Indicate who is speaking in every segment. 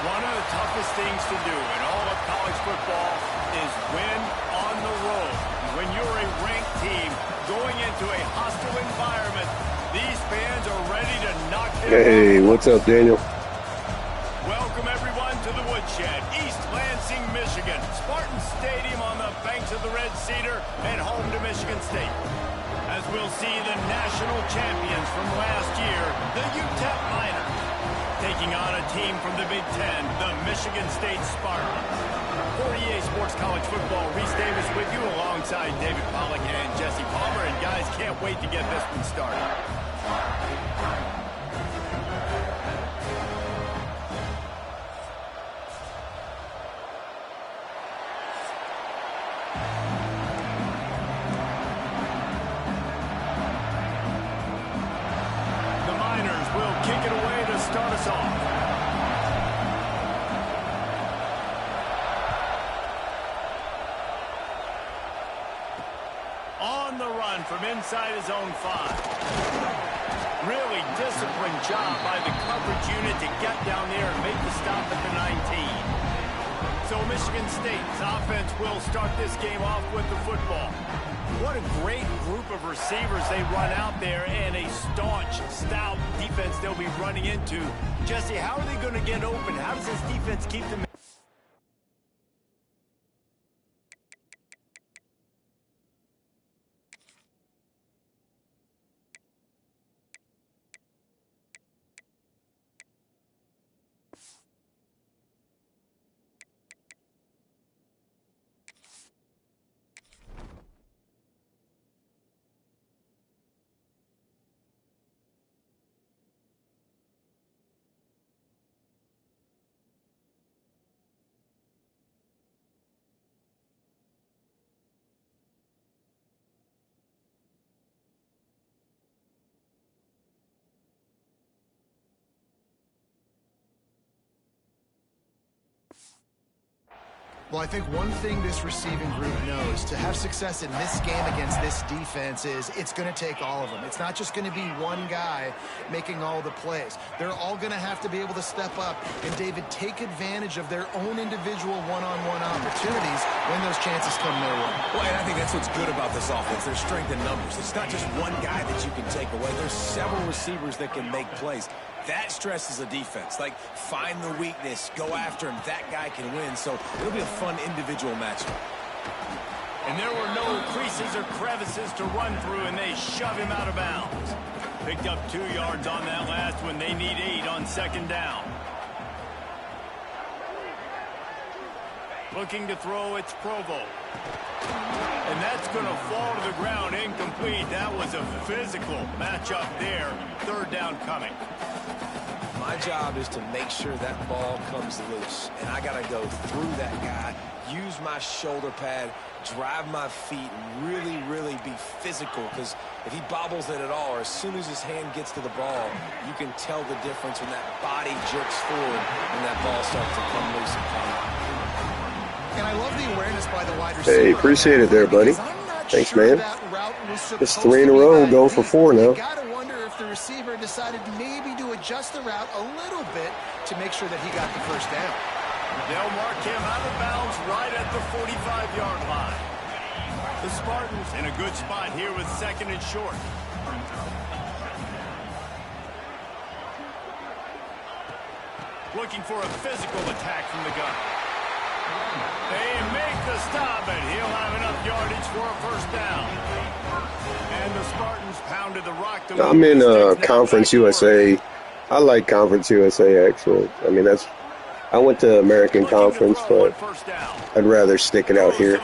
Speaker 1: One of the toughest things to do in all of college football is win on the road. When you're a ranked team going into a hostile environment, these fans are ready to knock their
Speaker 2: Hey, what's up, Daniel?
Speaker 1: Welcome, everyone, to the Woodshed, East Lansing, Michigan. Spartan Stadium on the banks of the Red Cedar and home to Michigan State. As we'll see the national champions from last year, the Utep Miners, taking on a team from the Big Ten, the Michigan State Spartans. For EA Sports College Football, Reese Davis with you alongside David Pollack and Jesse Palmer. And guys, can't wait to get this one started. The Miners will kick it away to start us off. On the run from inside his own 5. Really disciplined job by the coverage unit to get down there and make the stop at the 19. So Michigan State's offense will start this game off with the football. What a great group of receivers they run out there, and a staunch, stout defense they'll be running into. Jesse, how are they going to get open? How does this defense keep them?
Speaker 3: Well, I think one thing this receiving group knows, to have success in this game against this defense, is it's going to take all of them. It's not just going to be one guy making all the plays. They're all going to have to be able to step up and, David, take advantage of their own individual one-on-one opportunities when those chances come their way.
Speaker 4: Well, and I think that's what's good about this offense, their strength in numbers. It's not just one guy that you can take away. There's several receivers that can make plays. That stresses a defense. Like, find the weakness, go after him. That guy can win. So it'll be a fun individual matchup.
Speaker 1: And there were no creases or crevices to run through, and they shove him out of bounds. Picked up 2 yards on that last one. They need 8 on second down. Looking to throw, it's Provo. And that's going to fall to the ground incomplete. That was a physical matchup there. Third down coming.
Speaker 4: My job is to make sure that ball comes loose. And I got to go through that guy, use my shoulder pad, drive my feet, and really, really be physical. Because if he bobbles it at all, or as soon as his hand gets to the ball, you can tell the difference when that body jerks forward and that ball starts to come loose and come out.
Speaker 3: And I love the awareness by the wide receiver.
Speaker 2: Hey, appreciate it there, buddy. Thanks, man. It's 3 in a row, going for 4 now.
Speaker 3: You got to wonder if the receiver decided maybe to adjust the route a little bit to make sure that he got the first down.
Speaker 1: They'll mark him out of bounds right at the 45-yard line. The Spartans in a good spot here with second and short. Looking for a physical attack from the gun. They make the stop, and he'll have enough yardage for a first down. And the Spartans pounded the rock to
Speaker 2: I'm in Conference USA. I like Conference USA, actually. I mean, I went to American Conference, but I'd rather stick it out here.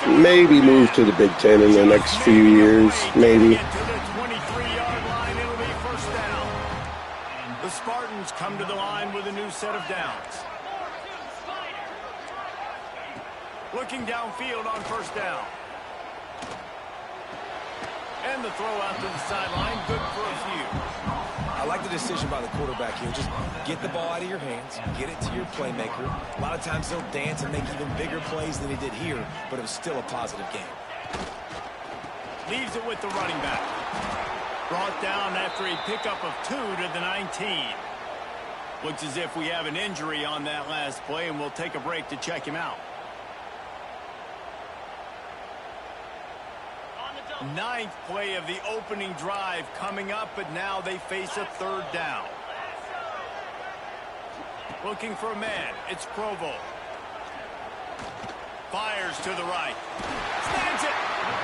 Speaker 2: Maybe move to the Big Ten in the next few years, maybe.
Speaker 1: The Spartans come to the line with a new set of downs. Looking downfield on first down. And the throw out to the sideline, good for a few.
Speaker 4: I like the decision by the quarterback here. Just get the ball out of your hands, get it to your playmaker. A lot of times he'll dance and make even bigger plays than he did here, but it was still a positive game.
Speaker 1: Leaves it with the running back. Brought down after a pickup of 2 to the 19. Looks as if we have an injury on that last play, and we'll take a break to check him out. Ninth play of the opening drive coming up, but now they face a third down. Looking for a man. It's Provo. Fires to the right. Snags it.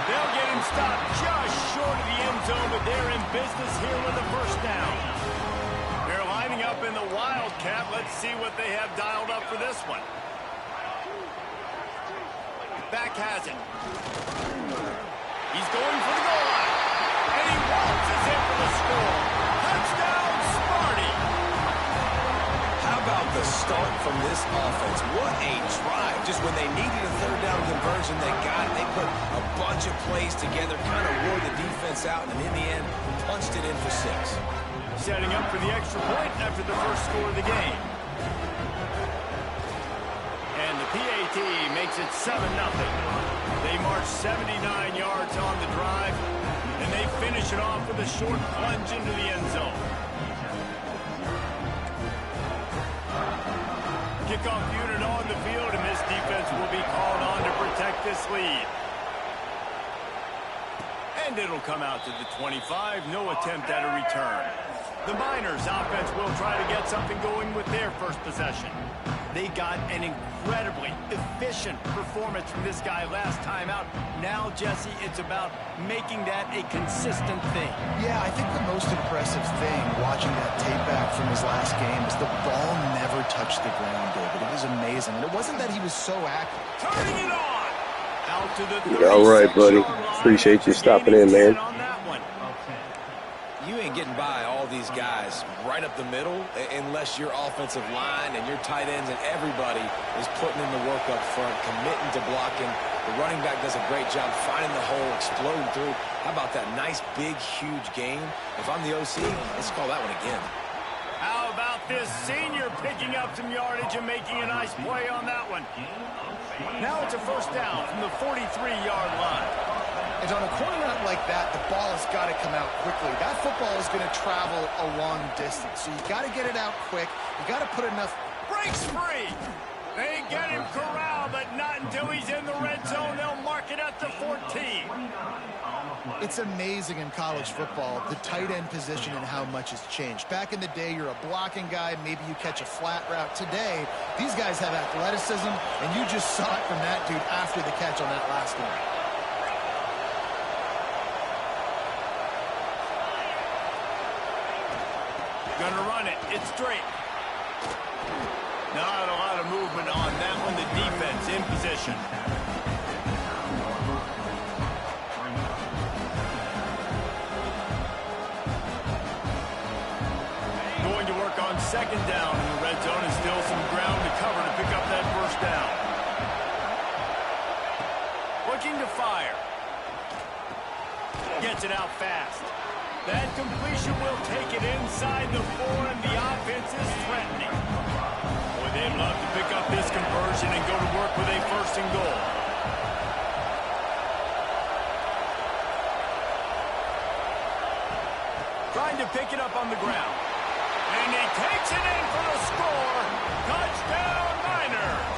Speaker 1: They'll get him stopped just short of the end zone, but they're in business here with a first down. They're lining up in the Wildcat. Let's see what they have dialed up for this one. Back has it. He's going for the goal line. And he waltzes in for the score. Touchdown, Sparty.
Speaker 4: How about the start from this offense? What a drive. Just when they needed a third down conversion, they got it. They put a bunch of plays together, kind of wore the defense out, and in the end, punched it in for 6.
Speaker 1: Setting up for the extra point after the first score of the game. And the PAT makes it 7-0. They march 79 yards on the drive, and they finish it off with a short plunge into the end zone. Kickoff unit on the field, and this defense will be called on to protect this lead. And it'll come out to the 25. No attempt at a return. The Miners offense will try to get something going with their first possession. They got an incredibly efficient performance from this guy last time out. Now, Jesse, it's about making that a consistent thing.
Speaker 3: Yeah, I think the most impressive thing watching that tape back from his last game is the ball never touched the ground, David. It was amazing. And it wasn't that he was so active.
Speaker 1: Turning it on! Out to the 36-yard
Speaker 2: All right, buddy.
Speaker 1: line.
Speaker 2: Appreciate you stopping in, man.
Speaker 1: On that one.
Speaker 4: You ain't getting by all these guys right up the middle unless your offensive line and your tight ends and everybody is putting in the work up front, committing to blocking. The running back does a great job finding the hole, exploding through. How about that nice, big, huge game? If I'm the OC, let's call that one again.
Speaker 1: How about this senior picking up some yardage and making a nice play on that one? Now it's a first down from the 43-yard line.
Speaker 3: And on a corner route like that, the ball has got to come out quickly. That football is going to travel a long distance. So you got to get it out quick. You got to put enough.
Speaker 1: Breaks free. They get him corralled, but not until he's in the red zone. They'll mark it at the 14.
Speaker 3: It's amazing in college football, the tight end position and how much has changed. Back in the day, you're a blocking guy. Maybe you catch a flat route. Today, these guys have athleticism, and you just saw it from that dude after the catch on that last one.
Speaker 1: Gonna run it. It's straight. Not a lot of movement on that one. The defense in position. Going to work on second down in the red zone, and still some ground to cover to pick up that first down. Looking to fire. Gets it out fast. That completion will take it inside the 4, and the offense is threatening. Boy, they'd love to pick up this conversion and go to work with a first and goal. Trying to pick it up on the ground. And he takes it in for the score. Touchdown, Miners.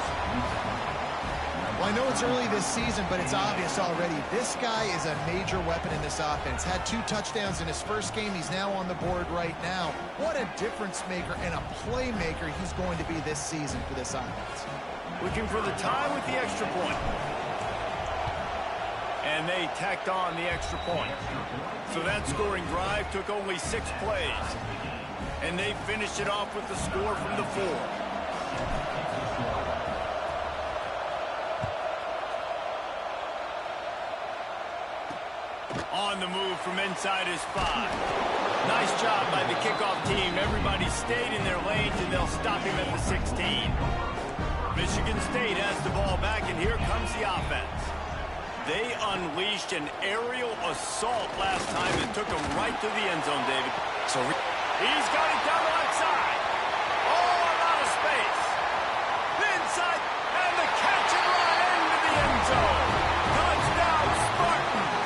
Speaker 3: Well, I know it's early this season, but it's obvious already. This guy is a major weapon in this offense. Had 2 touchdowns in his first game. He's now on the board right now. What a difference maker and a playmaker he's going to be this season for this offense.
Speaker 1: Looking for the tie with the extra point. And they tacked on the extra point. So that scoring drive took only 6 plays. And they finished it off with the score from the 4. On the move from inside his 5. Nice job by the kickoff team. Everybody stayed in their lanes, and they'll stop him at the 16. Michigan State has the ball back, and here comes the offense. They unleashed an aerial assault last time and took him right to the end zone, David.
Speaker 4: So
Speaker 1: he's got it down the right side. Oh, out of space. The inside, and the catch and run into the end zone. Touchdown, Spartans.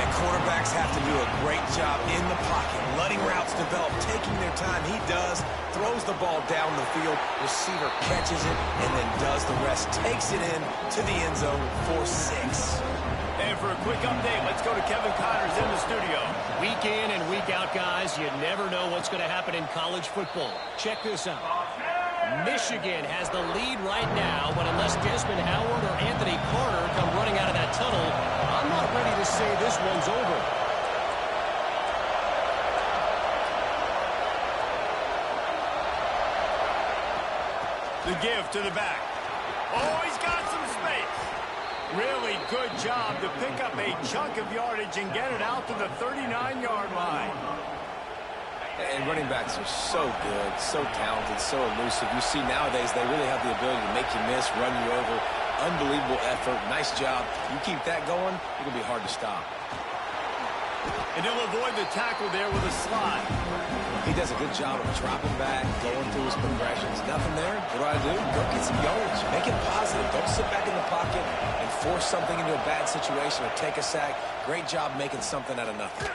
Speaker 4: that quarterback's DBs have to do a great job in the pocket, letting routes develop, taking their time. He does, throws the ball down the field, receiver catches it, and then does the rest, takes it in to the end zone for 6.
Speaker 1: And for a quick update, let's go to Kevin Connors in the studio.
Speaker 5: Week in and week out, guys, you never know what's going to happen in college football. Check this out. Michigan has the lead right now, but unless Desmond Howard or Anthony Carter come running out of that tunnel, I'm not ready to say this one's over.
Speaker 1: The give to the back. Oh, he's got some space. Really good job to pick up a chunk of yardage and get it out to the 39-yard line.
Speaker 4: And running backs are so good, so talented, so elusive. You see nowadays they really have the ability to make you miss, run you over. Unbelievable effort. Nice job. You keep that going, it'll be hard to stop.
Speaker 1: And he'll avoid the tackle there with a slide.
Speaker 4: He does a good job of dropping back, going through his progressions. Nothing there. What do? Go get some yardage. Make it positive. Don't sit back in the pocket and force something into a bad situation or take a sack. Great job making something out of nothing.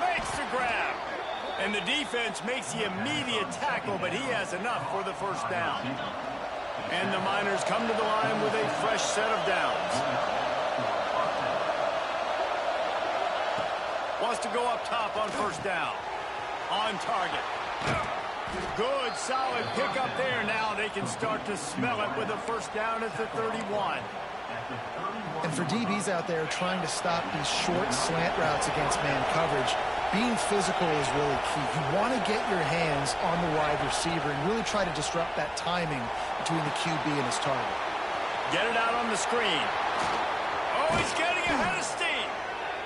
Speaker 1: Makes the grab. And the defense makes the immediate tackle, but he has enough for the first down. And the Miners come to the line with a fresh set of downs. Wants to go up top on first down. On target. Good, solid pickup there. Now they can start to smell it with a first down at the 31.
Speaker 3: And for DBs out there trying to stop these short slant routes against man coverage, being physical is really key. You want to get your hands on the wide receiver and really try to disrupt that timing between the QB and his target.
Speaker 1: Get it out on the screen. Oh, he's getting ahead of steam.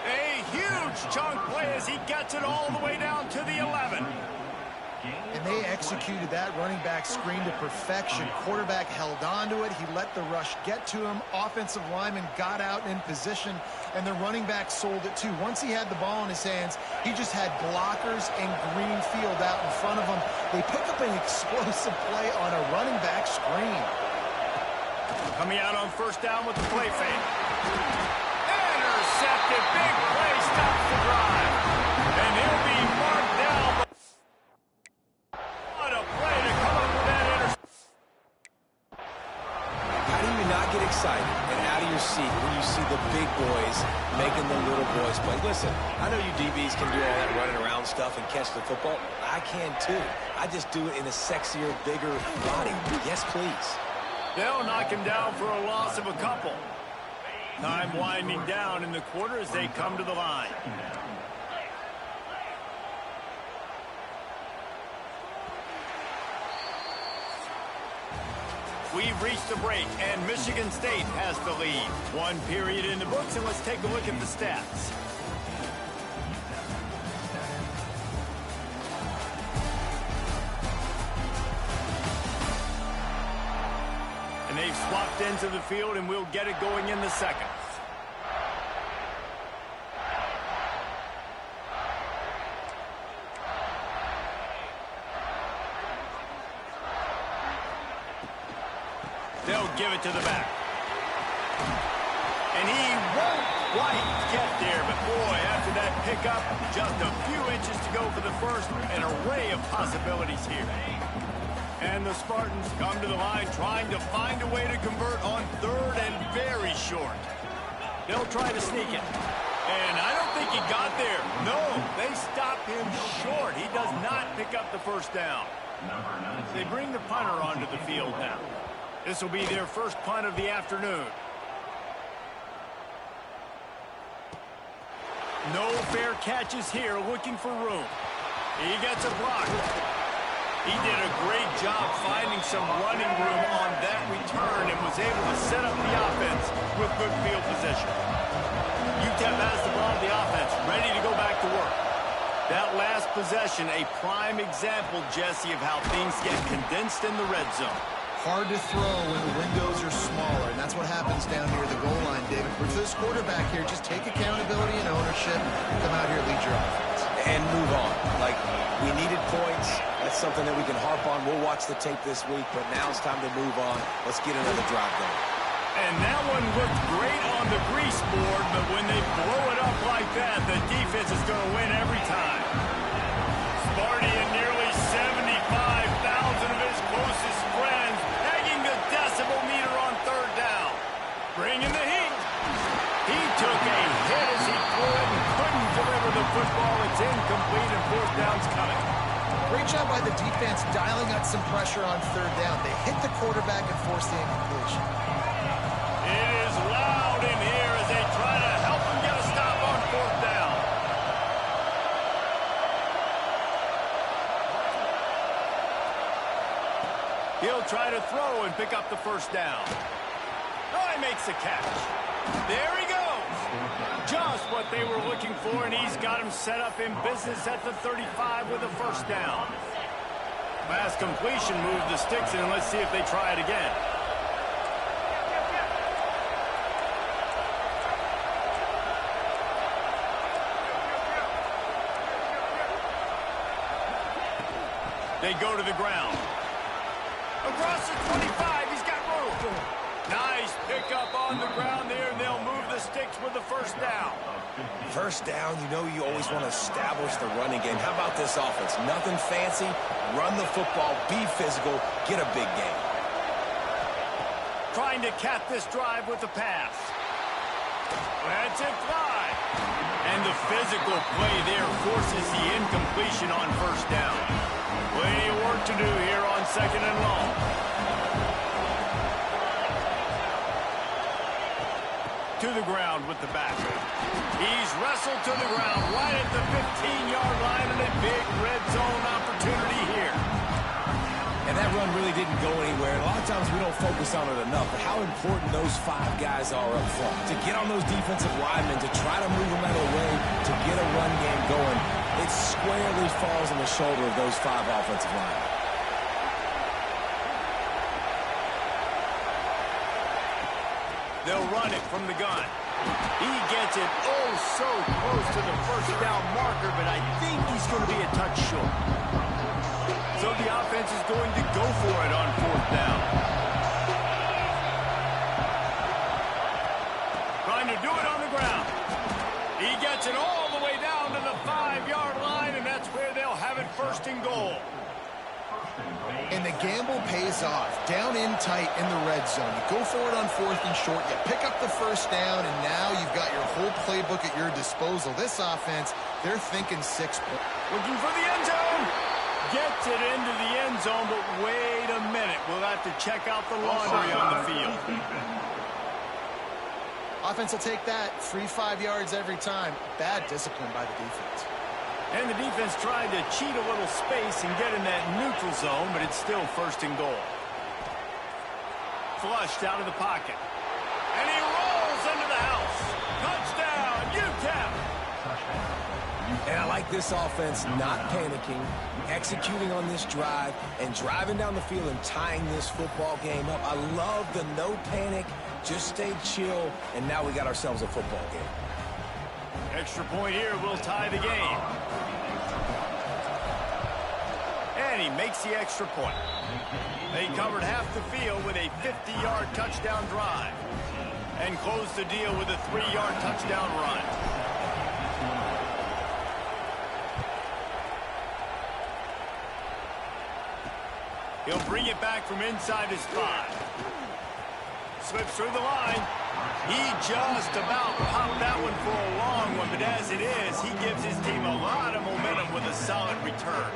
Speaker 1: A huge chunk play as he gets it all the way down to the 11.
Speaker 3: And they executed that running back screen to perfection. Quarterback held on to it. He let the rush get to him. Offensive lineman got out in position, and the running back sold it too. Once he had the ball in his hands, he just had blockers and green field out in front of him. They pick up an explosive play on a running back screen.
Speaker 1: Coming out on first down with the play fake. Intercepted. Big play. Stops the drive. And he'll be marked down. What a play to come up with that interception.
Speaker 4: How do you not get excited and out of your seat when you see the big boys making the little boys play? Listen, I know you DBs can do all that running around stuff and catch the football. I can too. I just do it in a sexier, bigger body. Yes, please.
Speaker 1: They'll knock him down for a loss of a couple. Time winding down in the quarter as they come to the line. We've reached the break, and Michigan State has the lead. One period in the books, and let's take a look at the stats. And they've swapped into the field, and we'll get it going in the second. They'll give it to the back. And he won't quite get there, but boy, after that pickup, just a few inches to go for the first. An array of possibilities here. And the Spartans come to the line trying to find a way to convert on third and very short. They'll try to sneak it. And I don't think he got there. No, they stop him short. He does not pick up the first down. They bring the punter onto the field now. This will be their first punt of the afternoon. No fair catches here, looking for room. He gets a block. He did a great job finding some running room on that return and was able to set up the offense with good field position. Utep has the ball, the offense, ready to go back to work. That last possession, a prime example, Jesse, of how things get condensed in the red zone.
Speaker 3: Hard to throw when the windows are smaller, and that's what happens down near the goal line, David. For this quarterback here, just take accountability and ownership, come out here, lead your offense.
Speaker 4: And move on. Like, we needed points. That's something that we can harp on. We'll watch the tape this week, but now it's time to move on. Let's get another drive going.
Speaker 1: And that one looked great on the grease board, but when they blow it up like that, the defense is going to win every time. Sparty and nearly 75,000 of his closest friends pegging the decibel meter on third down. Bringing the heat. He took a hit as he threw it and couldn't deliver the football. It's incomplete and fourth down's coming.
Speaker 3: Great job by the defense dialing up some pressure on third down. They hit the quarterback and forced the incompletion.
Speaker 1: It is loud in here as they try to help him get a stop on fourth down. He'll try to throw and pick up the first down. Oh, he makes the catch. There he goes. Just what they were looking for, and he's got him set up in business at the 35 with a first down. Pass completion moves the sticks in, and let's see if they try it again. They go to the ground. Across the 25, he's got room. Nice pickup on the ground there, and they'll move the sticks with the first down.
Speaker 4: First down, you know you always want to establish the running game. How about this offense? Nothing fancy. Run the football, be physical, get a big gain.
Speaker 1: Trying to cap this drive with the pass. That's it, fly. And the physical play there forces the incompletion on first down. Plenty of work to do here on second and long. To the ground with the back. He's wrestled to the ground right at the 15-yard line, and a big red zone opportunity here.
Speaker 4: And that run really didn't go anywhere. A lot of times we don't focus on it enough, but how important those five guys are up front. To get on those defensive linemen, to try to move them out of the way, to get a run game going, it squarely falls on the shoulder of those five offensive linemen.
Speaker 1: They'll run it from the gun. He gets it oh so close to the first down marker, but I think he's going to be a touch short. So the offense is going to go for it on fourth down. Trying to do it on the ground. He gets it all the way down to the 5-yard line, and that's where they'll have it first and goal.
Speaker 3: And the gamble pays off. Down in tight in the red zone. You go for it on fourth and short. You pick up the first down, and now you've got your whole playbook at your disposal. This offense, they're thinking 6 points.
Speaker 1: Looking for the end zone. Gets it into the end zone, but wait a minute. We'll have to check out the laundry on the field.
Speaker 3: Offense will take that. Free 5 yards every time. Bad discipline by the defense.
Speaker 1: And the defense tried to cheat a little space and get in that neutral zone, but it's still first and goal. Flushed out of the pocket. And he rolls into the house. Touchdown, Utep!
Speaker 4: And I like this offense not panicking, executing on this drive, and driving down the field and tying this football game up. I love the no panic, just stay chill, and now we got ourselves a football game.
Speaker 1: Extra point here will tie the game. And he makes the extra point. They covered half the field with a 50-yard touchdown drive and closed the deal with a 3-yard touchdown run. He'll bring it back from inside his 5. Slips through the line. He just about popped that one for a long one, but as it is, he gives his team a lot of momentum with a solid return.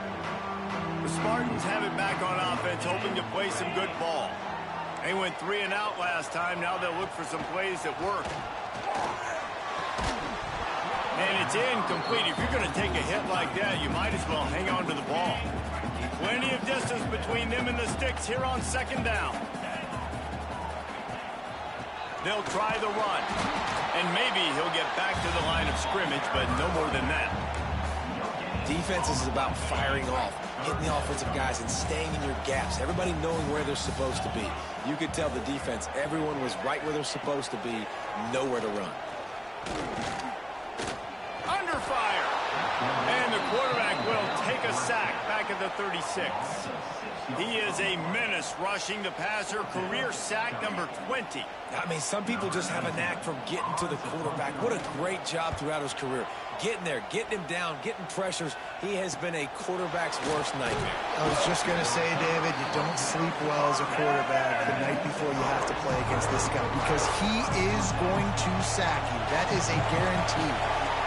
Speaker 1: The Spartans have it back on offense, hoping to play some good ball. They went 3 and out last time. Now they'll look for some plays that work. And it's incomplete. If you're going to take a hit like that, you might as well hang on to the ball. Plenty of distance between them and the sticks here on second down. They'll try the run. And maybe he'll get back to the line of scrimmage, but no more than that.
Speaker 4: Defense is about firing off, hitting the offensive guys, and staying in your gaps. Everybody knowing where they're supposed to be. You could tell the defense, everyone was right where they're supposed to be, nowhere to run.
Speaker 1: Under fire. And the quarterback will take a sack back at the 36. He is a menace rushing the passer, career sack number 20.
Speaker 4: I mean, some people just have a knack for getting to the quarterback. What a great job throughout his career. Getting there, getting him down, getting pressures. He has been a quarterback's worst nightmare.
Speaker 3: I was just going to say, David, you don't sleep well as a quarterback the night before you have to play against this guy because he is going to sack you. That is a guarantee.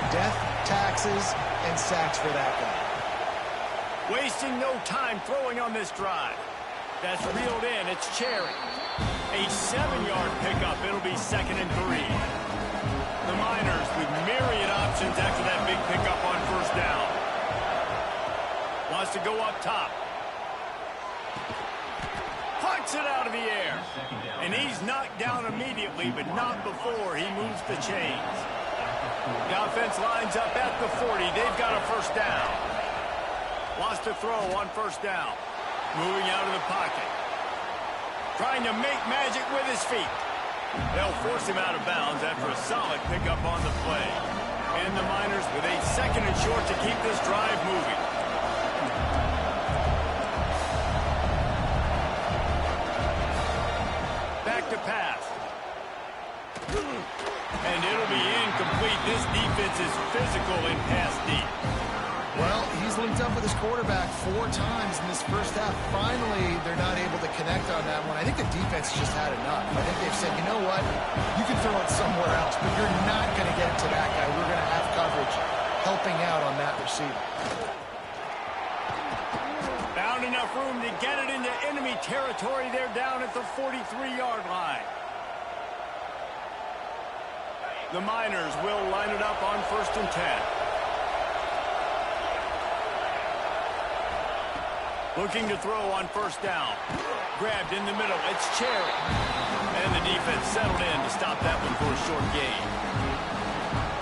Speaker 3: Death, taxes, and sacks for that guy.
Speaker 1: Wasting no time throwing on this drive. That's reeled in. It's Cherry. A 7-yard pickup. It'll be 2nd and 3. The Miners with myriad options after that big pickup on 1st down. Wants to go up top. Pucks it out of the air. And he's knocked down immediately, but not before he moves the chains. The offense lines up at the 40. They've got a 1st down. Wants to throw on 1st down. Moving out of the pocket. Trying to make magic with his feet. They'll force him out of bounds after a solid pickup on the play. And the Miners with a 2nd and short to keep this drive moving. Back to pass. And it'll be incomplete. This defense is physical in pass deep.
Speaker 3: Well, he's linked up with his quarterback 4 times in this first half. Finally, they're not able to connect on that one. I think the defense just had enough. I think they've said, you know what? You can throw it somewhere else, but you're not going to get it to that guy. We're going to have coverage helping out on that receiver.
Speaker 1: Found enough room to get it into enemy territory. They're down at the 43-yard line. The Miners will line it up on 1st and 10. Looking to throw on 1st down. Grabbed in the middle. It's Cherry. And the defense settled in to stop that one for a short gain.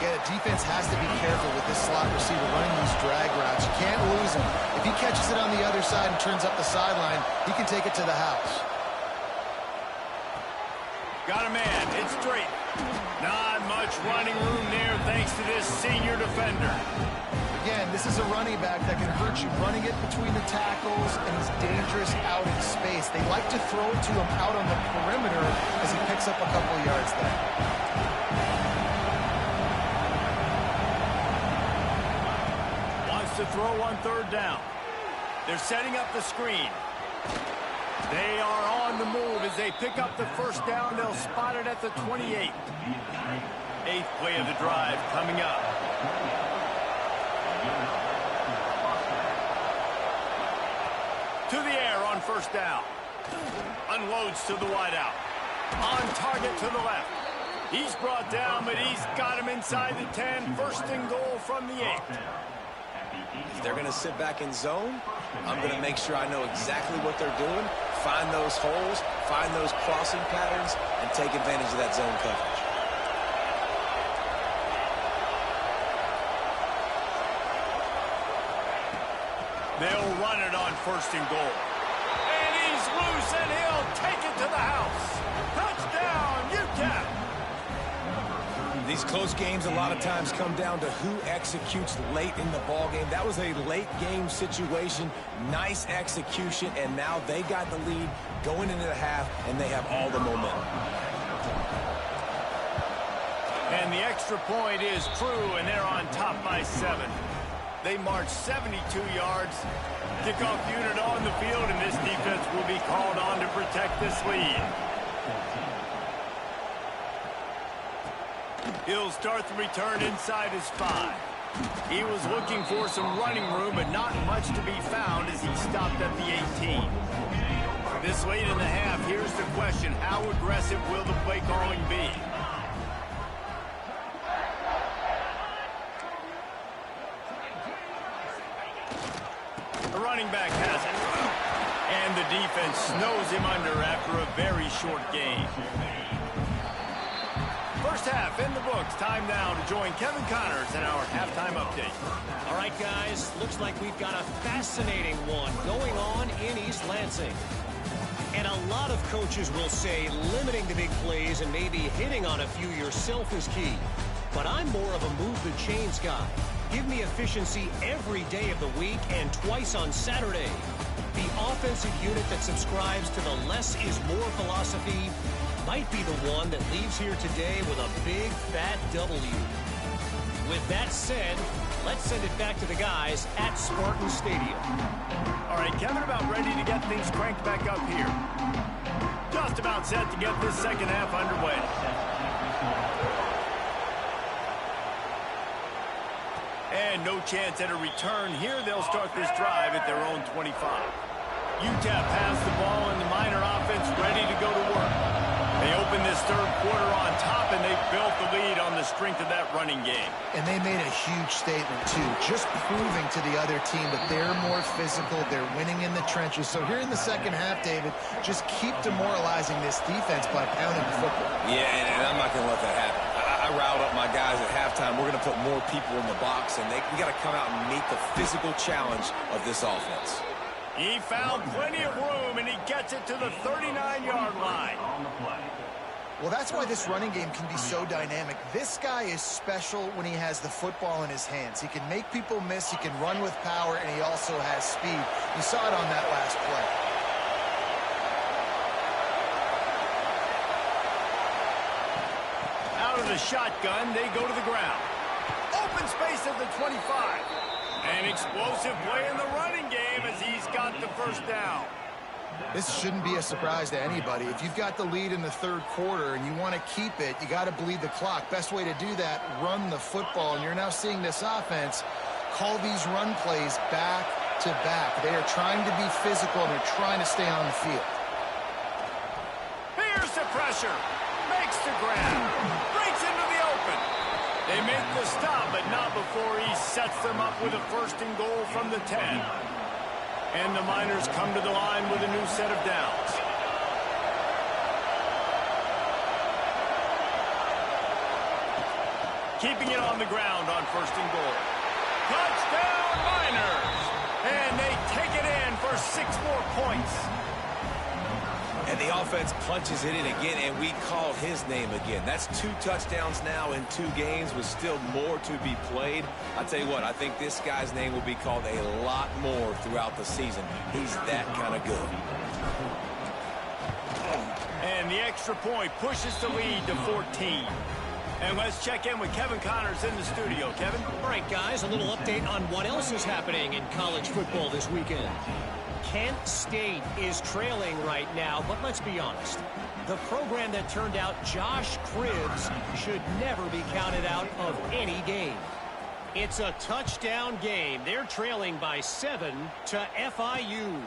Speaker 3: Yeah, the defense has to be careful with this slot receiver running these drag routes. You can't lose him. If he catches it on the other side and turns up the sideline, he can take it to the house.
Speaker 1: Got a man. It's straight. Not much running room there thanks to this senior defender.
Speaker 3: Again, this is a running back that can hurt you running it between the tackles, and he's dangerous out in space. They like to throw it to him out on the perimeter as he picks up a couple yards there.
Speaker 1: Wants to throw on 3rd down. They're setting up the screen. They are on the move as they pick up the 1st down. They'll spot it at the 28. 8th play of the drive coming up. To the air on 1st down. Unloads to the wideout. On target to the left. He's brought down, but he's got him inside the 10. 1st and goal from the 8.
Speaker 4: If they're going to sit back in zone, I'm going to make sure I know exactly what they're doing, find those holes, find those crossing patterns, and take advantage of that zone coverage.
Speaker 1: They'll run it on 1st and goal. And he's loose, and he'll take it to the house. Touchdown, Utep!
Speaker 4: These close games a lot of times come down to who executes late in the ball game. That was a late game situation. Nice execution, and now they got the lead going into the half, and they have all the momentum.
Speaker 1: And the extra point is true, and they're on top by 7. They march 72 yards. Kickoff unit on the field, and this defense will be called on to protect this lead. He'll start the return inside his 5. He was looking for some running room, but not much to be found as he stopped at the 18. This late in the half, here's the question. How aggressive will the play calling be? The running back has it. And the defense snows him under after a very short game. First half in the books. Time now to join Kevin Connors in our halftime update.
Speaker 5: All right, guys. Looks like we've got a fascinating one going on in East Lansing. And a lot of coaches will say limiting the big plays and maybe hitting on a few yourself is key. But I'm more of a move the chains guy. Give me efficiency every day of the week and twice on Saturday. The offensive unit that subscribes to the less is more philosophy might be the one that leaves here today with a big, fat W. With that said, let's send it back to the guys at Spartan Stadium.
Speaker 1: All right, Kevin, about ready to get things cranked back up here. Just about set to get this second half underway. And no chance at a return here. They'll start this drive at their own 25. Utep has the ball, and the Miner offense ready to go to work. They open this third quarter on top, and they built the lead on the strength of that running game.
Speaker 3: And they made a huge statement, too, just proving to the other team that they're more physical, they're winning in the trenches. So here in the second half, David, just keep demoralizing this defense by pounding the football.
Speaker 4: Yeah, and I'm not going to let that happen. I riled up my guys at halftime. We're going to put more people in the box, and we got to come out and meet the physical challenge of this offense.
Speaker 1: He found plenty of room, and he gets it to the 39-yard line.
Speaker 3: Well, that's why this running game can be so dynamic. This guy is special when he has the football in his hands. He can make people miss, he can run with power, and he also has speed. You saw it on that last play.
Speaker 1: Out of the shotgun, they go to the ground. Open space at the 25. An explosive play in the running game as he's got the first down.
Speaker 3: This shouldn't be a surprise to anybody. If you've got the lead in the third quarter and you want to keep it, you got to bleed the clock. Best way to do that, run the football. And you're now seeing this offense call these run plays back to back. They are trying to be physical, and they're trying to stay on the field.
Speaker 1: Here's the pressure. Makes the grab. Breaks into the open. They make the stop, but not before he sets them up with a first and goal from the 10. And the Miners come to the line with a new set of downs. Keeping it on the ground on first and goal. Touchdown, Miners! And they take it in for 6 more points.
Speaker 4: And the offense punches it in again, and we call his name again. That's 2 touchdowns now in 2 games with still more to be played. I tell you what, I think this guy's name will be called a lot more throughout the season. He's that kind of good.
Speaker 1: And the extra point pushes the lead to 14. And let's check in with Kevin Connors in the studio. Kevin?
Speaker 5: All right, guys, a little update on what else is happening in college football this weekend. Kent State is trailing right now, but let's be honest. The program that turned out Josh Cribbs should never be counted out of any game. It's a touchdown game. They're trailing by 7 to FIU.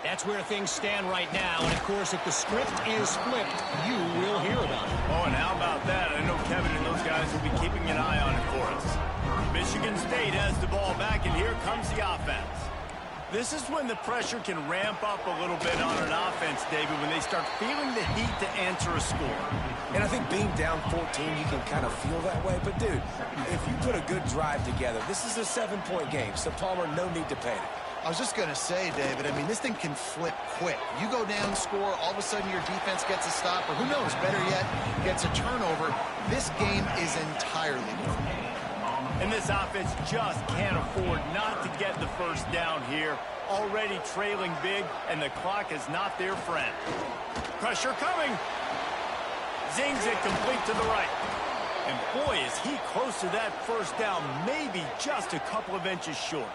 Speaker 5: That's where things stand right now, and of course, if the script is flipped, you will hear about it.
Speaker 1: Oh, and how about that? I know Kevin and those guys will be keeping an eye on it for us. Michigan State has the ball back, and here comes the offense. This is when the pressure can ramp up a little bit on an offense, David, when they start feeling the heat to answer a score.
Speaker 4: And I think being down 14, you can kind of feel that way. But, dude, if you put a good drive together, this is a 7-point game. So, Palmer, no need to panic.
Speaker 3: I was just going to say, David, I mean, this thing can flip quick. You go down, score, all of a sudden your defense gets a stop, or who knows, better yet, gets a turnover. This game is entirely different.
Speaker 1: And this offense just can't afford not to get the first down here. Already trailing big, and the clock is not their friend. Pressure coming. Zings it complete to the right. And boy, is he close to that first down, maybe just a couple of inches short.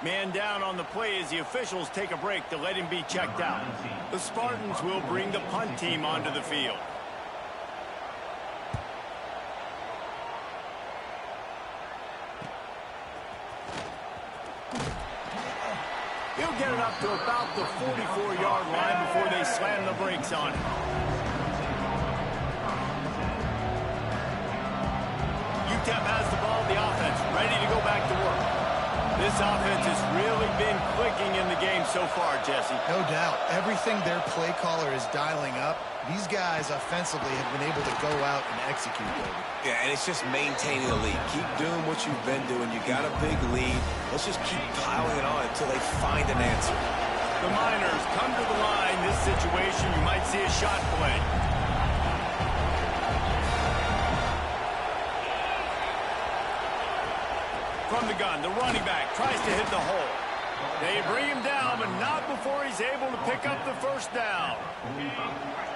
Speaker 1: Man down on the play as the officials take a break to let him be checked out. The Spartans will bring the punt team onto the field. He'll get it up to about the 44-yard line before they slam the brakes on it. Utep has the ball, the offense ready to go back to work. This offense has really been clicking in the game so far, Jesse.
Speaker 3: No doubt. Everything their play caller is dialing up, these guys offensively have been able to go out and execute, David.
Speaker 4: Yeah, and it's just maintaining the lead. Keep doing what you've been doing. You got a big lead. Let's just keep piling it on until they find an answer.
Speaker 1: The Miners come to the line. This situation, you might see a shot play. from the gun. The running back tries to hit the hole. They bring him down, but not before he's able to pick up the first down.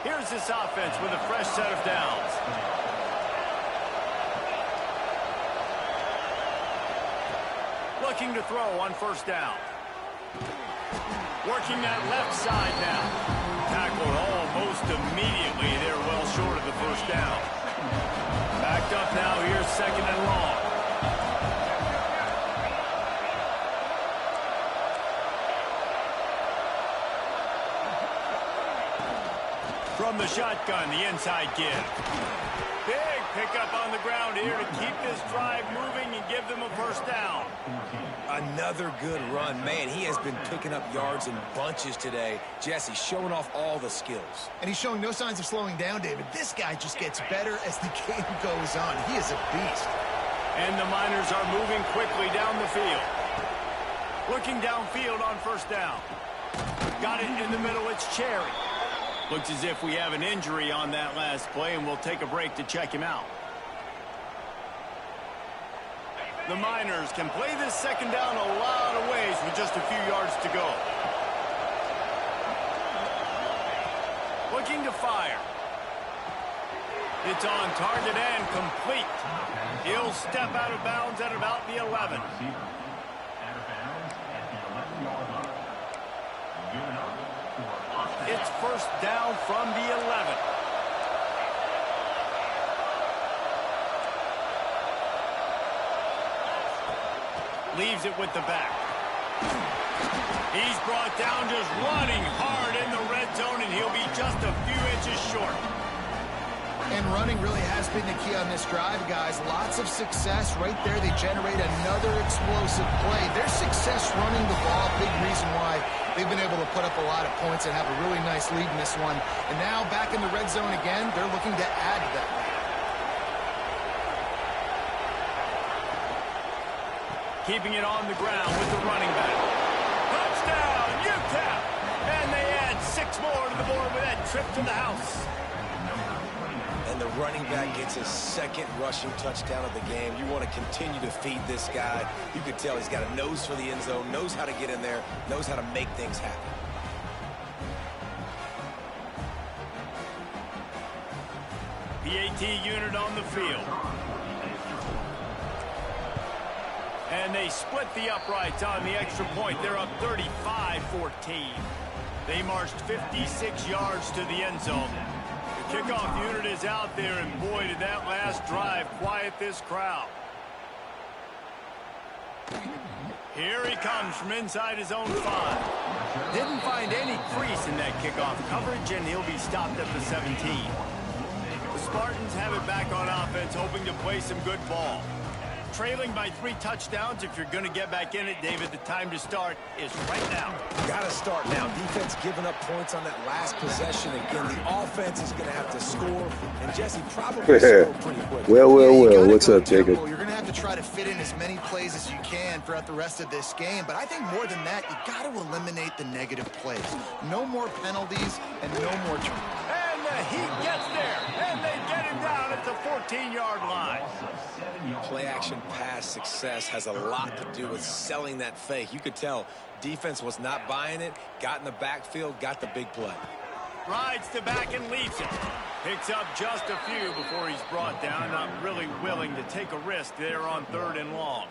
Speaker 1: Here's this offense with a fresh set of downs. Looking to throw on first down. Working that left side now. Tackled almost immediately. They're well short of the first down. Backed up now. Here's second and long. From the shotgun, the inside give. Big pickup on the ground here to keep this drive moving and give them a first down.
Speaker 4: Another good run. Man, he has been picking up yards in bunches today. Jesse showing off all the skills.
Speaker 3: And he's showing no signs of slowing down, David. This guy just gets better as the game goes on. He is a beast.
Speaker 1: And the Miners are moving quickly down the field. Looking downfield on first down. Got it in the middle. It's Cherry. Looks as if we have an injury on that last play, and we'll take a break to check him out. The Miners can play this second down a lot of ways with just a few yards to go. Looking to fire. It's on target and complete. He'll step out of bounds at about the 11. It's first down from the 11. Leaves it with the back. He's brought down just running hard in the red zone, and he'll be just a few inches short.
Speaker 3: And running really has been the key on this drive, guys. Lots of success right there. They generate another explosive play. Their success running the ball, big reason why they've been able to put up a lot of points and have a really nice lead in this one. And now back in the red zone again, they're looking to add to that.
Speaker 1: Keeping it on the ground with the running back. Touchdown, Utep! And they add 6 more to the board with that trip to the house.
Speaker 4: And the running back gets his second rushing touchdown of the game. You want to continue to feed this guy. You can tell he's got a nose for the end zone, knows how to get in there, knows how to make things happen.
Speaker 1: PAT unit on the field. And they split the uprights on the extra point. They're up 35-14. They marched 56 yards to the end zone. The kickoff unit is out there, and boy, did that last drive quiet this crowd. Here he comes from inside his own 5. Didn't find any crease in that kickoff coverage, and he'll be stopped at the 17. The Spartans have it back on offense, hoping to play some good ball. Trailing by 3 touchdowns. If you're going to get back in it, David, the time to start is right now.
Speaker 4: Got to start now. Defense giving up points on that last possession. Again, the offense is going to have to score, and Jesse probably scored pretty quick.
Speaker 2: Well. What's up, Jacob?
Speaker 3: You're going to have to try to fit in as many plays as you can throughout the rest of this game, but I think more than that, you got to eliminate the negative plays. No more penalties and no more turnovers.
Speaker 1: And the Heat gets there, and they get him down at the 14-yard line.
Speaker 4: Play action pass success has a lot to do with selling that fake. You could tell defense was not buying it, got in the backfield, got the big play.
Speaker 1: Rides to back and leaves it. Picks up just a few before he's brought down, not really willing to take a risk there on 3rd and long.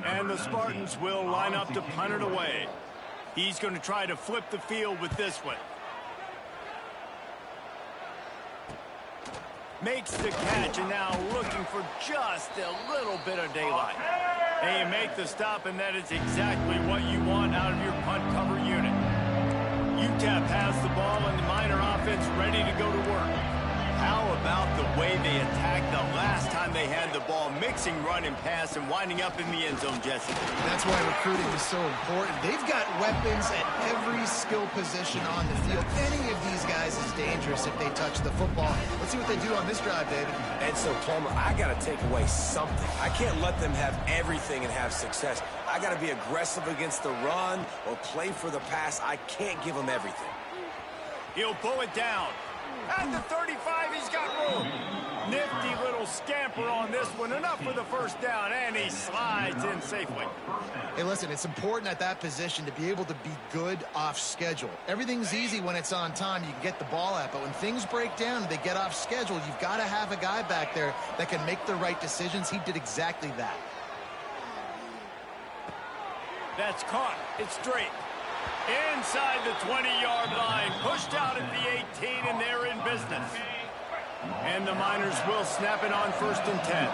Speaker 1: And the Spartans will line up to punt it away. He's going to try to flip the field with this one. Makes the catch, and now looking for just a little bit of daylight. And you make the stop, and that is exactly what you want out of your punt cover unit. Utep has the ball, and the Miner offense ready to go to work. How about the way they attacked the last time they had the ball, mixing run and pass and winding up in the end zone, Jesse?
Speaker 3: That's why recruiting is so important. They've got weapons at every skill position on the field. Any of these guys is dangerous if they touch the football. Let's see what they do on this drive, David.
Speaker 4: And so, Plummer, I got to take away something. I can't let them have everything and have success. I got to be aggressive against the run or play for the pass. I can't give them everything.
Speaker 1: He'll pull it down. At the 35, he's got room. Nifty little scamper on this one. Enough for the first down, and he slides in safely.
Speaker 3: Hey, listen, it's important at that position to be able to be good off schedule. Everything's easy when it's on time. You can get the ball out, but when things break down and they get off schedule, you've got to have a guy back there that can make the right decisions. He did exactly that.
Speaker 1: That's caught. It's straight. Inside the 20-yard line. Pushed out at the 18, and they're in business. And the Miners will snap it on 1st and 10.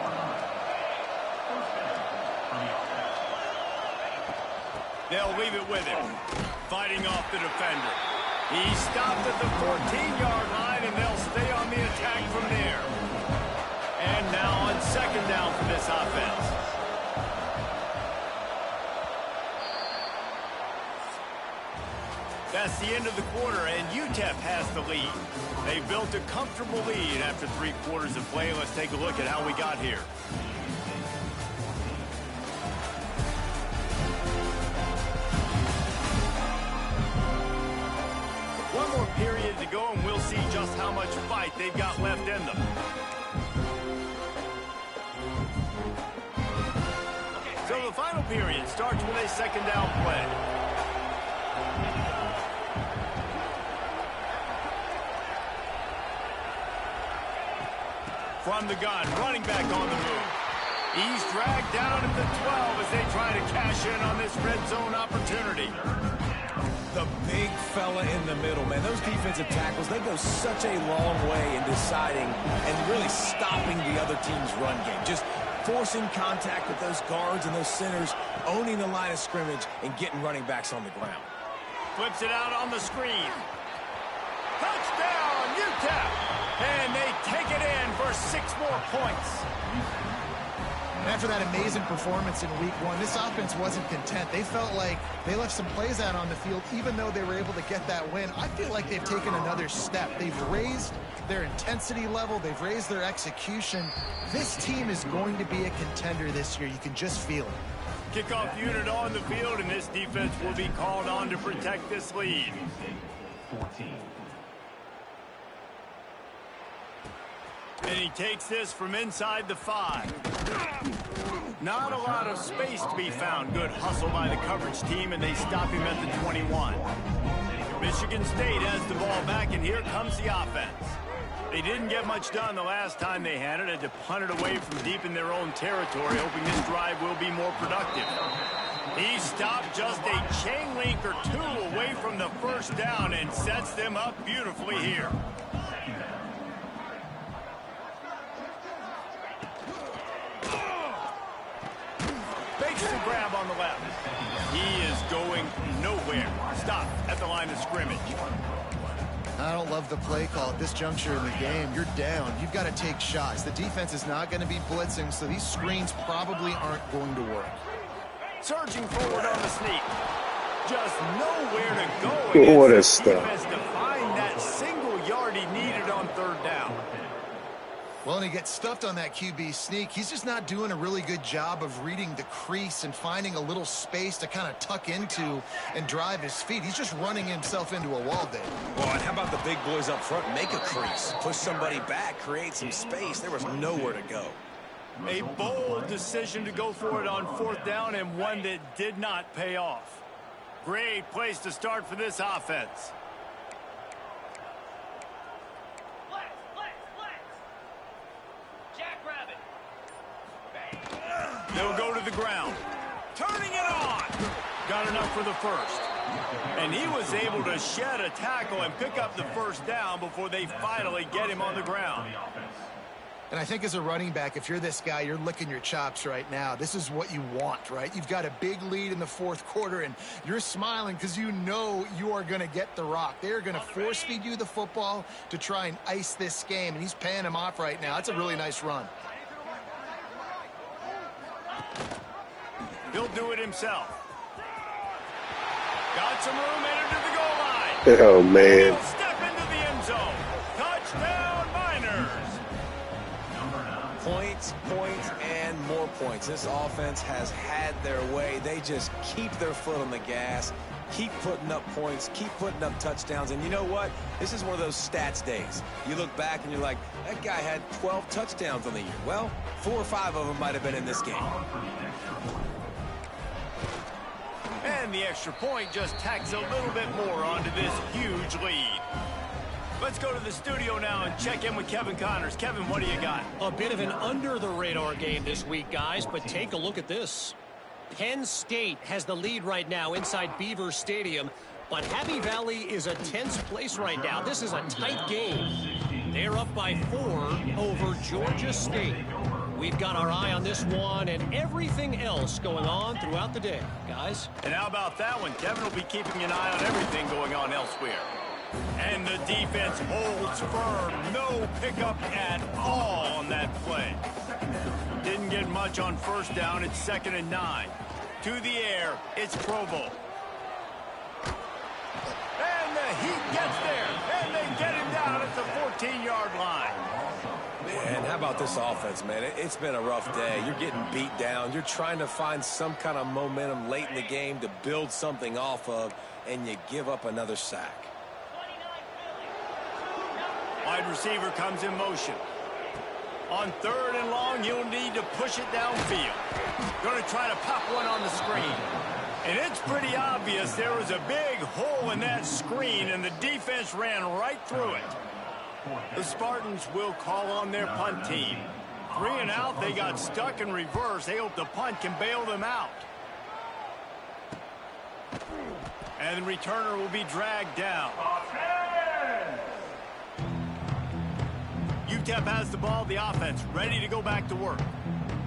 Speaker 1: They'll leave it with him. Fighting off the defender. He stopped at the 14-yard line, and they'll stay on the attack from there. And now on 2nd down for this offense. That's the end of the quarter, and Utep has the lead. They built a comfortable lead after 3 quarters of play. Let's take a look at how we got here. One more period to go, and we'll see just how much fight they've got left in them. So the final period starts with a 2nd down play. From the gun, running back on the move. He's dragged down at the 12 as they try to cash in on this red zone opportunity.
Speaker 4: The big fella in the middle, man. Those defensive tackles, they go such a long way in deciding and really stopping the other team's run game. Just forcing contact with those guards and those centers, owning the line of scrimmage, and getting running backs on the ground.
Speaker 1: Flips it out on the screen. Touchdown, Utep! And they take it in for 6 more points.
Speaker 3: And after that amazing performance in week 1, this offense wasn't content. They felt like they left some plays out on the field, even though they were able to get that win. I feel like they've taken another step. They've raised their intensity level. They've raised their execution. This team is going to be a contender this year. You can just feel it.
Speaker 1: Kickoff unit on the field, and this defense will be called on to protect this lead. 14. And he takes this from inside the 5. Not a lot of space to be found. Good hustle by the coverage team, and they stop him at the 21. Michigan State has the ball back, and here comes the offense. They didn't get much done the last time they had it. Had to punt it away from deep in their own territory, hoping this drive will be more productive. He stopped just a chain link or 2 away from the first down and sets them up beautifully here. The grab on the left. He is going nowhere. Stop at the line of scrimmage.
Speaker 3: I don't love the play call at this juncture in the game. You're down. You've got to take shots. The defense is not going to be blitzing, so these screens probably aren't going to work.
Speaker 1: Surging forward on the sneak. Just nowhere to go.
Speaker 2: What a stop.
Speaker 1: To find that single yard he needed on 3rd down.
Speaker 3: Well, and he gets stuffed on that QB sneak. He's just not doing a really good job of reading the crease and finding a little space to kind of tuck into and drive his feet. He's just running himself into a wall there.
Speaker 4: Well, and how about the big boys up front? Make a crease. Push somebody back. Create some space. There was nowhere to go.
Speaker 1: A bold decision to go for it on 4th down, and one that did not pay off. Great place to start for this offense. They'll go to the ground. Turning it on. Got enough for the first. And he was able to shed a tackle and pick up the first down before they finally get him on the ground.
Speaker 3: And I think as a running back, if you're this guy, you're licking your chops right now. This is what you want, right? You've got a big lead in the 4th quarter, and you're smiling because you know you are going to get the rock. They're going to force feed you the football to try and ice this game, and he's paying him off right now. That's a really nice run.
Speaker 1: He'll do it himself. Got some room, entered to the goal line.
Speaker 2: Oh, man.
Speaker 1: He'll step into the end zone. Touchdown, Miners.
Speaker 4: Points, points, and more points. This offense has had their way. They just keep their foot on the gas, keep putting up points, keep putting up touchdowns. And you know what? This is one of those stats days. You look back and you're like, that guy had 12 touchdowns on the year. Well, 4 or 5 of them might have been in this game.
Speaker 1: And the extra point just tacks a little bit more onto this huge lead. Let's go to the studio now and check in with Kevin Connors. Kevin, what do you got?
Speaker 5: A bit of an under-the-radar game this week, guys, but take a look at this. Penn State has the lead right now inside Beaver Stadium, but Happy Valley is a tense place right now. This is a tight game. They're up by 4 over Georgia State. We've got our eye on this one and everything else going on throughout the day, guys.
Speaker 1: And how about that one? Kevin will be keeping an eye on everything going on elsewhere. And the defense holds firm. No pickup at all on that play. Didn't get much on first down. It's 2nd and 9. To the air, it's Provo. And the Heat gets there. And they get him down at the 14-yard line.
Speaker 4: Man, how about this offense, man? It's been a rough day. You're getting beat down. You're trying to find some kind of momentum late in the game to build something off of, and you give up another sack.
Speaker 1: Wide receiver comes in motion. On 3rd and long, you'll need to push it downfield. Going to try to pop one on the screen. And it's pretty obvious there was a big hole in that screen, and the defense ran right through it. The Spartans will call on their punt team. 3 and out, they got stuck in reverse. They hope the punt can bail them out. And the returner will be dragged down. Utep has the ball, the offense ready to go back to work.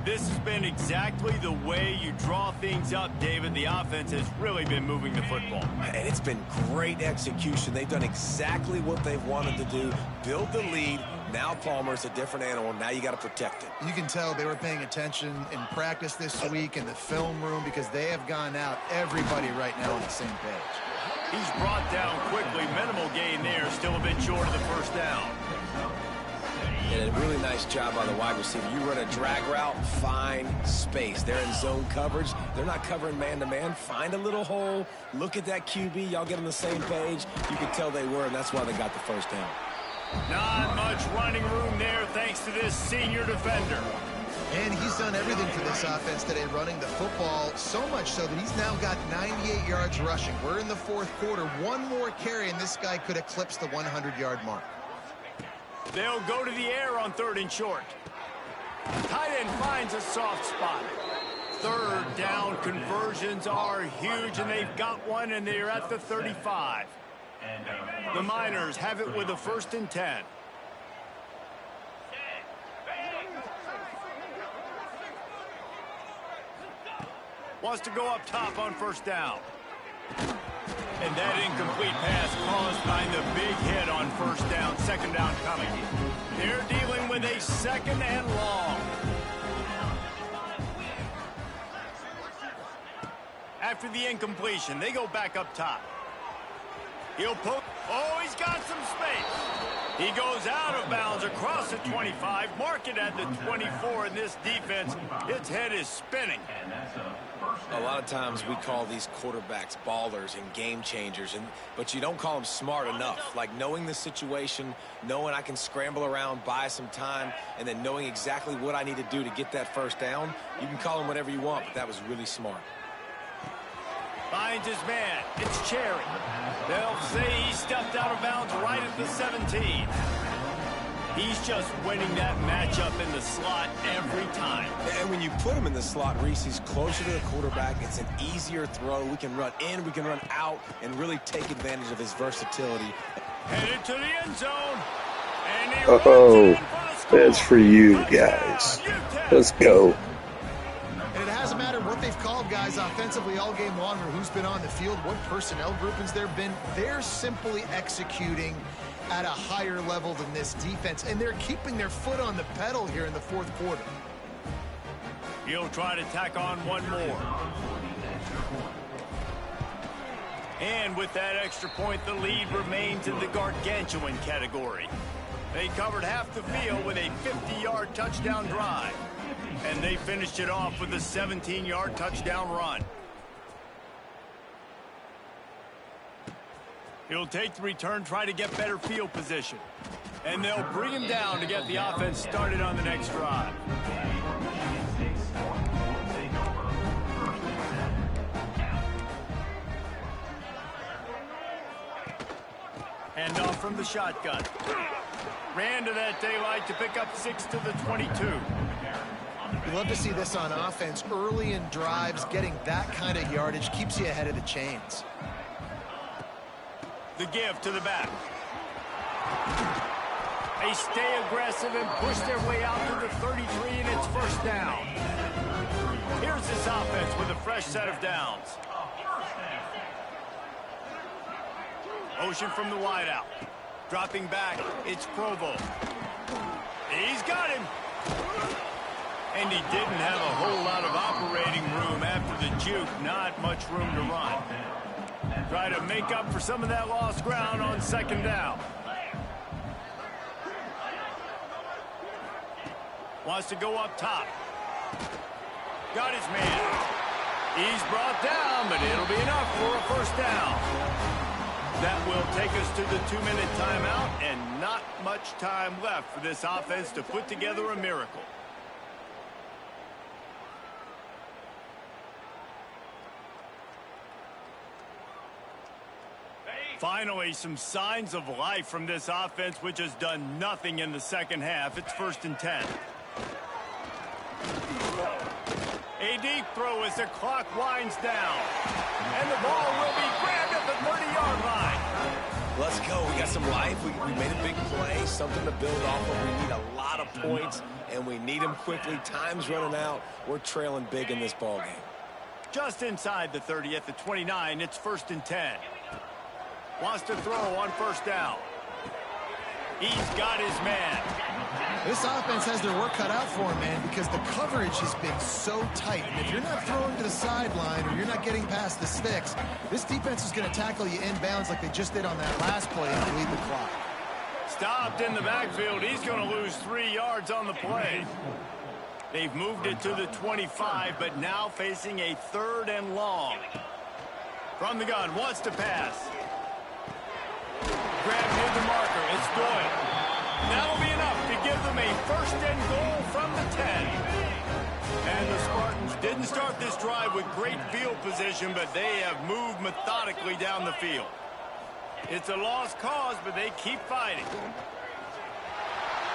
Speaker 1: This has been exactly the way you draw things up, David. The offense has really been moving the football.
Speaker 4: And it's been great execution. They've done exactly what they've wanted to do. Build the lead. Now Palmer's a different animal. Now you got to protect it.
Speaker 3: You can tell they were paying attention in practice this week in the film room because they have gone out, everybody right now on the same page.
Speaker 1: He's brought down quickly. Minimal gain there. Still a bit short of the first down.
Speaker 4: And a really nice job by the wide receiver. You run a drag route, find space. They're in zone coverage. They're not covering man-to-man. Find a little hole. Look at that QB. Y'all get on the same page. You could tell they were, and that's why they got the first down.
Speaker 1: Not much running room there thanks to this senior defender.
Speaker 3: And he's done everything for this offense today, running the football, so much so that he's now got 98 yards rushing. We're in the 4th quarter. One more carry, and this guy could eclipse the 100-yard mark.
Speaker 1: They'll go to the air on 3rd and short. Tight end finds a soft spot. 3rd down conversions are huge, and they've got one, and they're at the 35. The Miners have it with a 1st and 10. Wants to go up top on 1st down. And that incomplete pass caused by the big hit on 1st down. 2nd down coming. They're dealing with a 2nd and long. After the incompletion, they go back up top. He'll poke. Oh, he's got some space. He goes out of bounds across the 25. Mark it at the 24 in this defense. Its head is spinning.
Speaker 4: A lot of times we call these quarterbacks ballers and game changers, but you don't call them smart enough. Like knowing the situation, knowing I can scramble around, buy some time, and then knowing exactly what I need to do to get that 1st down. You can call him whatever you want, but that was really smart.
Speaker 1: Finds his man. It's Cherry. They'll say he stepped out of bounds right at the 17. He's just winning that matchup in the slot every time.
Speaker 4: And when you put him in the slot, Reese, he's closer to the quarterback. It's an easier throw. We can run in, we can run out, and really take advantage of his versatility.
Speaker 1: Headed to the end zone. And he
Speaker 2: that's for you guys. Let's go.
Speaker 3: And it hasn't mattered what they've called, guys, offensively all game long, or who's been on the field, what personnel groupings there have been. They're simply executing at a higher level than this defense, and they're keeping their foot on the pedal here in the 4th quarter.
Speaker 1: He'll try to tack on one more. And with that extra point, the lead remains in the gargantuan category. They covered half the field with a 50-yard touchdown drive. And they finished it off with a 17-yard touchdown run. He'll take the return, try to get better field position. And they'll bring him down to get the offense started on the next drive. Hand off from the shotgun. Ran to that daylight to pick up 6 to the 22.
Speaker 3: We love to see this on offense. Early in drives, getting that kind of yardage keeps you ahead of the chains.
Speaker 1: The give to the back. They stay aggressive and push their way out to the 33, and it's first down. Here's this offense with a fresh set of downs. Motion from the wideout. Dropping back, it's Provo. He's got him. And he didn't have a whole lot of operating room after the juke. Not much room to run. Try to make up for some of that lost ground on second down. Wants to go up top. Got his man. He's brought down, but it'll be enough for a first down. That will take us to the 2-minute timeout, and not much time left for this offense to put together a miracle. Finally, some signs of life from this offense, which has done nothing in the second half. It's 1st and 10. A deep throw as the clock winds down. And the ball will be grabbed at the 30-yard line.
Speaker 4: Let's go. We got some life. We made a big play, something to build off of. We need a lot of points, and we need them quickly. Time's running out. We're trailing big in this ballgame.
Speaker 1: Just inside the 30 at the 29, it's 1st and 10. Wants to throw on first down. He's got his man.
Speaker 3: This offense has their work cut out for him, man, because the coverage has been so tight. And if you're not throwing to the sideline or you're not getting past the sticks, this defense is going to tackle you inbounds like they just did on that last play and lead the clock.
Speaker 1: Stopped in the backfield. He's going to lose 3 yards on the play. They've moved it to the 25, but now facing a 3rd and long. From the gun, wants to pass. Grab near the marker. It's good. That'll be enough to give them a 1st and goal from the 10. And the Spartans didn't start this drive with great field position, but they have moved methodically down the field. It's a lost cause, but they keep fighting.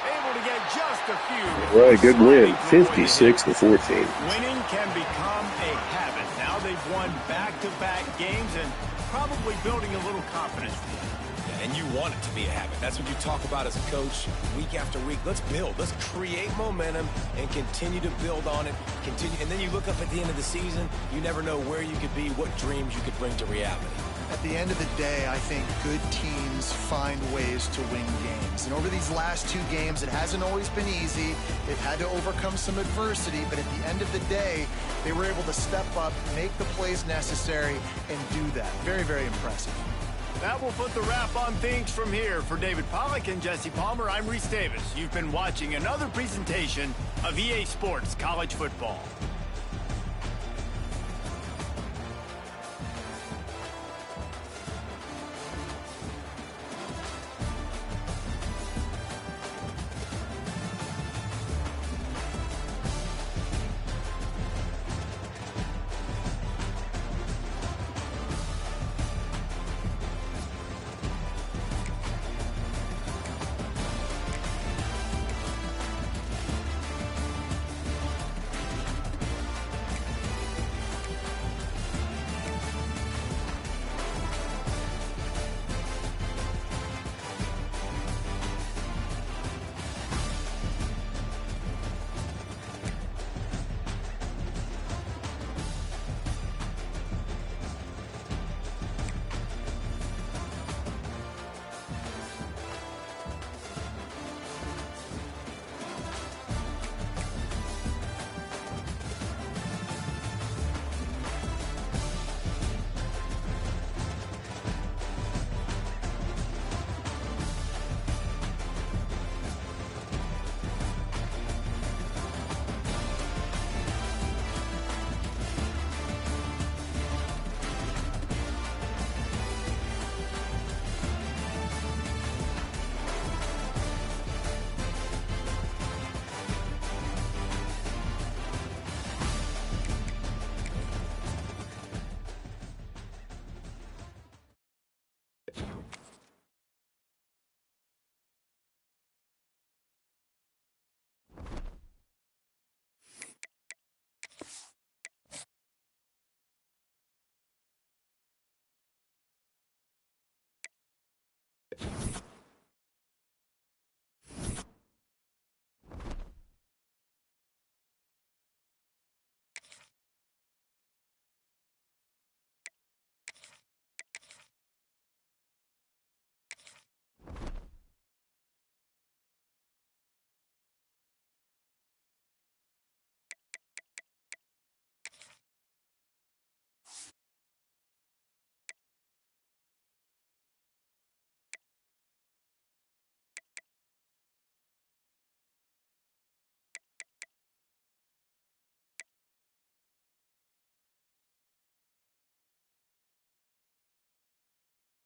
Speaker 1: Able to get just a few.
Speaker 2: Right, good win, 56-14.
Speaker 1: Winning can become a habit. Now they've won back-to-back games and probably building a little confidence for them.
Speaker 4: And you want it to be a habit. That's what you talk about as a coach week after week. Let's build. Let's create momentum and continue to build on it. And then you look up at the end of the season, you never know where you could be, what dreams you could bring to reality.
Speaker 3: At the end of the day, I think good teams find ways to win games. And over these last 2 games, it hasn't always been easy. They've had to overcome some adversity, but at the end of the day, they were able to step up, make the plays necessary, and do that. Very, very impressive.
Speaker 1: That will put the wrap on things from here. For David Pollack and Jesse Palmer, I'm Reese Davis. You've been watching another presentation of EA Sports College Football.